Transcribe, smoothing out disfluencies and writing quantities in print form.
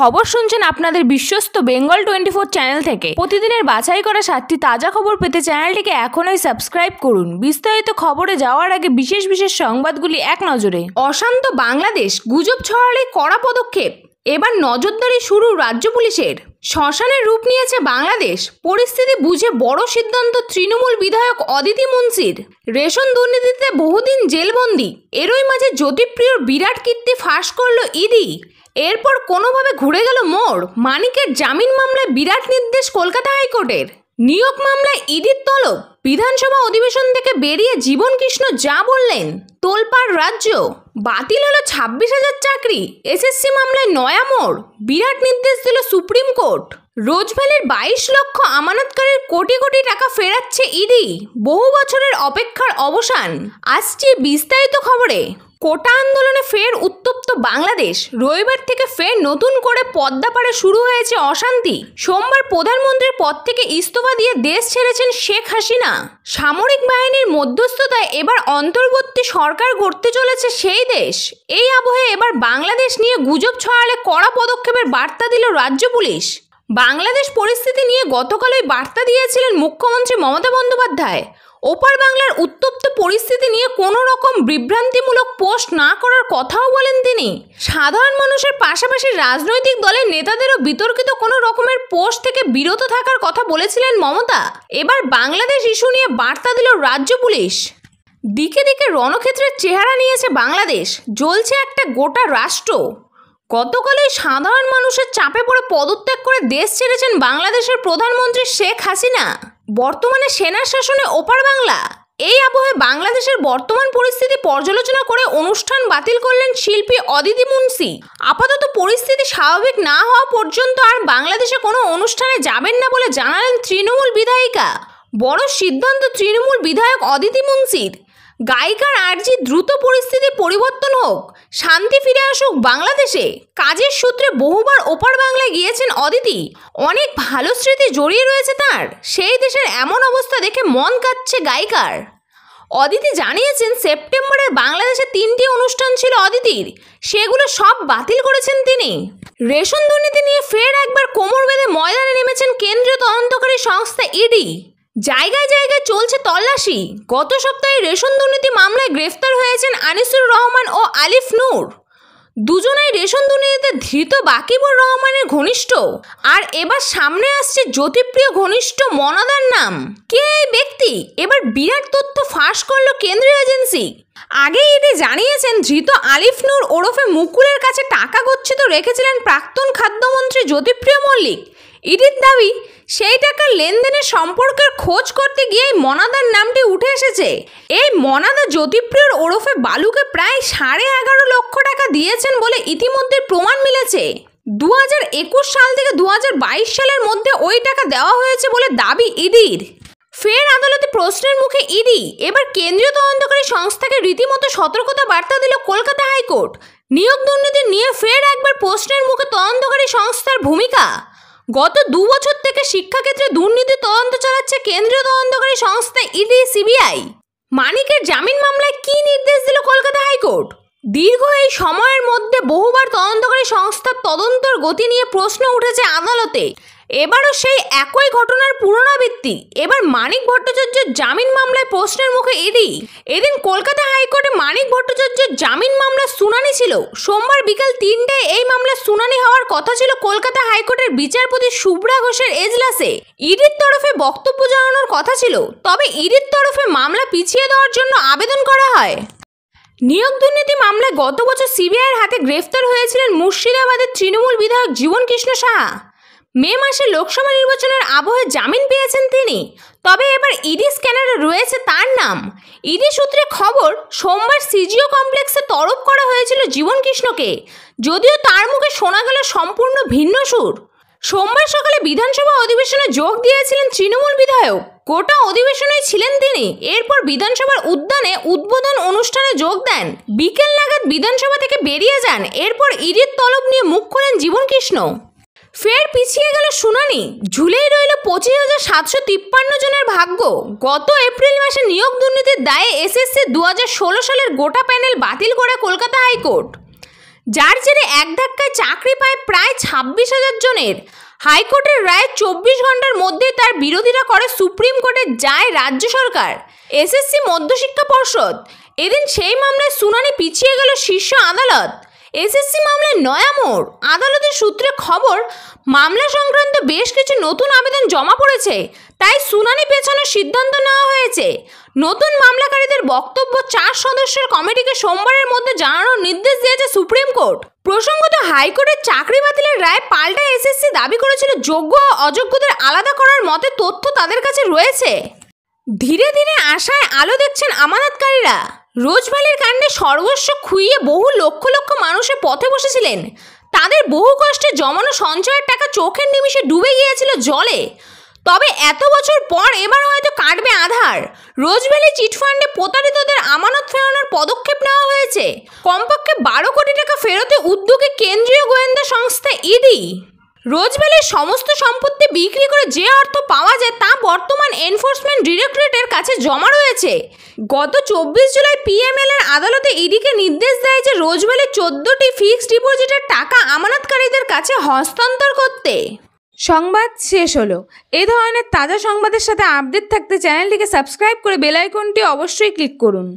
খবর শুনছেন আপনাদের বিশ্বস্ত বেঙ্গল 24 চ্যানেল থেকে। প্রতিদিনের বাছাই করা 7টি তাজা খবর পেতে চ্যানেলটিকে এখনই সাবস্ক্রাইব করুন। বিস্তারিত খবরে যাওয়ার আগে বিশেষ বিশেষ সংবাদগুলি এক নজরে। অশান্ত বাংলাদেশ, গুজব ছড়ালে কড়া পদক্ষেপ। এবার নজরদারি শুরু রাজ্য পুলিশের। শ্মশানের রূপ নিয়েছে বাংলাদেশ, পরিস্থিতি বুঝে বড় সিদ্ধান্ত তৃণমূল বিধায়ক অদিতি মুন্সির। রেশন দুর্নীতিতে বহুদিন জেলবন্দি, এরই মাঝে জ্যোতিপ্রিয়র বিরাট কীর্তি ফাঁস করল ইডি। এরপর কোনোভাবে ঘুরে গেল মোড়। মানিকের জামিন মামলায় বিরাট নির্দেশ কলকাতা হাইকোর্টের। নিয়োগ মামলায় ইডির তলব। বিধানসভা অধিবেশন থেকে বেরিয়ে জীবন কৃষ্ণ যা বললেন, তোলপাড় রাজ্য। বাতিল হলো 26,000 চাকরি। এসএসসি মামলায় নয়া মোড়, বিরাট নির্দেশ দিল সুপ্রিম কোর্ট। রোজভ্যালির 22 লক্ষ আমানতকারীর কোটি কোটি টাকা ফেরাচ্ছে ইডি। বহু বছরের অপেক্ষার অবসান। আসছে বিস্তারিত খবরে। কোটা আন্দোলনে ফের উত্তপ্ত বাংলাদেশ। রবিবার থেকে ফের নতুন করে পদ্মাপাড়ে শুরু হয়েছে অশান্তি। সোমবার প্রধানমন্ত্রীর পদ থেকে ইস্তফা দিয়ে দেশ ছেড়েছেন শেখ হাসিনা। সামরিক বাহিনীর মধ্যস্থতায় এবার অন্তর্বর্তী সরকার গড়তে চলেছে সেই দেশ। এই আবহে এবার বাংলাদেশ নিয়ে গুজব ছড়ালে কড়া পদক্ষেপের বার্তা দিল রাজ্য পুলিশ। বাংলাদেশ পরিস্থিতি নিয়ে গতকালই বার্তা দিয়েছিলেন মুখ্যমন্ত্রী মমতা বন্দ্যোপাধ্যায়। ওপার বাংলার উত্তপ্ত পরিস্থিতি নিয়ে কোনো রকম বিভ্রান্তিমূলক পোস্ট না করার কথাও বলেন তিনি। সাধারণ মানুষের পাশাপাশি রাজনৈতিক দলের নেতাদেরও বিতর্কিত কোনো রকমের পোস্ট থেকে বিরত থাকার কথা বলেছিলেন মমতা। এবার বাংলাদেশ ইস্যু নিয়ে বার্তা দিল রাজ্য পুলিশ। দিকে দিকে রণক্ষেত্রের চেহারা নিয়েছে বাংলাদেশ। জ্বলছে একটা গোটা রাষ্ট্র। গতকালই সাধারণ মানুষের চাপে পড়ে পদত্যাগ করে দেশ ছেড়েছেন বাংলাদেশের প্রধানমন্ত্রী শেখ হাসিনা। বর্তমানে সেনার শাসনে ওপার বাংলা। এই আবহে বাংলাদেশের বর্তমান পরিস্থিতি পর্যালোচনা করে অনুষ্ঠান বাতিল করলেন শিল্পী অদিতি মুন্সি। আপাতত পরিস্থিতি স্বাভাবিক না হওয়া পর্যন্ত আর বাংলাদেশে কোনো অনুষ্ঠানে যাবেন না বলে জানালেন তৃণমূল বিধায়িকা। বড় সিদ্ধান্ত তৃণমূল বিধায়ক অদিতি মুন্সির। গায়িকার আর্জি দ্রুত পরিস্থিতি পরিবর্তন হোক, শান্তি ফিরে আসুক বাংলাদেশে। কাজের সূত্রে বহুবার ওপার বাংলায় গিয়েছেন অদিতি। অনেক ভালো স্মৃতি জড়িয়ে রয়েছে তার। সেই দেশের এমন অবস্থা দেখে মন কাঁদছে গায়িকার। অদিতি জানিয়েছেন সেপ্টেম্বরে বাংলাদেশে 3টি অনুষ্ঠান ছিল অদিতির, সেগুলো সব বাতিল করেছেন তিনি। রেশন দুর্নীতি নিয়ে ফের একবার কোমর বেঁধে ময়দানে নেমেছেন কেন্দ্রীয় তদন্তকারী সংস্থা ইডি। জায়গায় জায়গায় চলছে তল্লাশি। গত সপ্তাহে রেশন দুর্নীতি মামলায় গ্রেফতার হয়েছেন আনিসুর রহমান ও আলিফ নূর। দুজনাই রেশন দুর্নীতিতে ধৃত বাকিবুর রহমানের ঘনিষ্ঠ। আর এবার সামনে আসছে জ্যোতিপ্রিয় ঘনিষ্ঠ মনাদার নাম। কে এই ব্যক্তি? এবার বিরাট তথ্য ফাঁস করল কেন্দ্রীয় এজেন্সি। আগে ইডি জানিয়েছেন ধৃত আলিফ নূর ওরফে মুকুলের কাছে টাকা গচ্ছিত রেখেছিলেন প্রাক্তন খাদ্যমন্ত্রী জ্যোতিপ্রিয় মল্লিক। ইডির দাবি, সেই টাকার লেনদেনের সম্পর্কের খোঁজ করতে গিয়ে মনাদার নামটি উঠে এসেছে। এই মনাদা জ্যোতিপ্রিয়র ওরফে বালুকে প্রায় 11.5 লক্ষ টাকা দিয়েছেন বলে ইতিমধ্যে প্রমাণ মিলেছে। 2021 সাল থেকে 2022 সালের মধ্যে ওই টাকা দেওয়া হয়েছে বলে দাবি ইডির। ফের আদালতে প্রশ্নের মুখে ইডি। এবার কেন্দ্রীয় তদন্তকারী সংস্থাকে রীতিমতো সতর্কতা বার্তা দিল কলকাতা হাইকোর্ট। নিয়োগ দুর্নীতি নিয়ে ফের একবার প্রশ্নের মুখে তদন্তকারী সংস্থার ভূমিকা। গত 2 বছর থেকে শিক্ষাক্ষেত্রে দুর্নীতি তদন্ত চালাচ্ছে কেন্দ্রীয় তদন্তকারী সংস্থা ইডি সিবিআই। মানিকের জামিন মামলায় কী নির্দেশ দিল কলকাতা হাইকোর্ট? দীর্ঘ এই সময়ের মধ্যে বহুবার তদন্তকারী সংস্থার তদন্তর গতি নিয়ে প্রশ্ন উঠেছে আদালতে। এবারও সেই একই ঘটনার পুনরাবৃত্তি। এবার মানিক ভট্টাচার্যের জামিন মামলায় প্রশ্নের মুখে ইডি। এদিন কলকাতা হাইকোর্টে মানিক ভট্টাচার্যের জামিন মামলার শুনানি ছিল। সোমবার বিকাল 3টায় এই মামলার শুনানি হওয়ার কথা ছিল কলকাতা হাইকোর্টের বিচারপতি শুভ্রা ঘোষের এজলাসে। ইডির তরফে বক্তব্য জানানোর কথা ছিল, তবে ইডির তরফে মামলা পিছিয়ে দেওয়ার জন্য আবেদন করা হয়। নিয়োগ দুর্নীতি মামলায় গত বছর সিবিআইয়ের হাতে গ্রেফতার হয়েছিলেন মুর্শিদাবাদের তৃণমূল বিধায়ক জীবন কৃষ্ণ সাহা। মে মাসে লোকসভা নির্বাচনের আবহে জামিন পেয়েছেন তিনি। তবে এবার ইডি স্ক্যানারে রয়েছে তার নাম। ইডি সূত্রে খবর, সোমবার সিজিও কমপ্লেক্সে তলব করা হয়েছিল জীবন কৃষ্ণকে, যদিও তার মুখে শোনা গেল সম্পূর্ণ ভিন্ন সুর। সোমবার সকালে বিধানসভা অধিবেশনে যোগ দিয়েছিলেন তৃণমূল বিধায়ক। গোটা অধিবেশনেই ছিলেন তিনি। এরপর বিধানসভার উদ্যানে উদ্বোধন অনুষ্ঠানে যোগ দেন। বিকেল নাগাদ বিধানসভা থেকে বেরিয়ে যান। এরপর ইডির তলব নিয়ে মুখ খোলেন জীবন কৃষ্ণ। ফের পিছিয়ে গেল শুনানি। ঝুলেই রইল 25,753 জনের ভাগ্য। গত এপ্রিল মাসে নিয়োগ দুর্নীতির দায়ে এসএসসি 2016 সালের গোটা প্যানেল বাতিল করে কলকাতা হাইকোর্ট। যার জেরে এক ধাক্কায় চাকরি পায় প্রায় 26,000 জনের। হাইকোর্টের রায় 24 ঘন্টার মধ্যে তার বিরোধিতা করে সুপ্রিম কোর্টে যায় রাজ্য সরকার। এসএসসি মধ্যশিক্ষা পর্ষদ, এদিন সেই মামলায় শুনানি পিছিয়ে গেল শীর্ষ আদালত। এসএসসি মামলায় নয়া মোড়। আদালতের সূত্রে খবর, মামলা সংক্রান্ত বেশ কিছু নতুন আবেদন জমা পড়েছে, তাই শুনানি পেছানোর সিদ্ধান্ত নেওয়া হয়েছে। নতুন মামলাকারীদের বক্তব্য 4 সদস্যের কমিটিকে সোমবারের মধ্যে জানানোর নির্দেশ দিয়েছে সুপ্রিম কোর্ট। প্রসঙ্গত, হাইকোর্টের চাকরি বাতিলের রায় পাল্টা এসএসসি দাবি করেছিল যোগ্য ও অযোগ্যদের আলাদা করার মতে তথ্য তাদের কাছে রয়েছে। ধীরে ধীরে আশায় আলো দেখছেন আমানতকারীরা। রোজভ্যালির কাণ্ডে সর্বস্ব খুইয়ে বহু লক্ষ লক্ষ মানুষের পথে বসেছিলেন। তাদের বহু কষ্টে জমানো সঞ্চয়ের টাকা চোখের নিমিষে ডুবে গিয়েছিল জলে। তবে এত বছর পর এবার হয়তো কাটবে আধার। রোজভ্যালি চিটফান্ডে প্রতারিতদের আমানত ফেরানোর পদক্ষেপ নেওয়া হয়েছে। কমপক্ষে 12 কোটি টাকা ফেরতে উদ্যোগে কেন্দ্রীয় গোয়েন্দা সংস্থা ইডি। রোজভ্যালির সমস্ত সম্পত্তি বিক্রি করে যে অর্থ পাওয়া যায় তা বর্তমান এনফোর্সমেন্ট ডিরেক্টরেটের কাছে জমা রয়েছে। গত 24 জুলাই পিএমএল-এর আদালতে ইডিকে নির্দেশ দেয় যে রোজভ্যালির 14টি ফিক্সড ডিপোজিটের টাকা আমানতকারীদের কাছে হস্তান্তর করতে। সংবাদ শেষ হলো। এই ধরনের তাজা সংবাদের সাথে আপডেট থাকতে চ্যানেলটিকে সাবস্ক্রাইব করে বেল আইকনটি অবশ্যই ক্লিক করুন।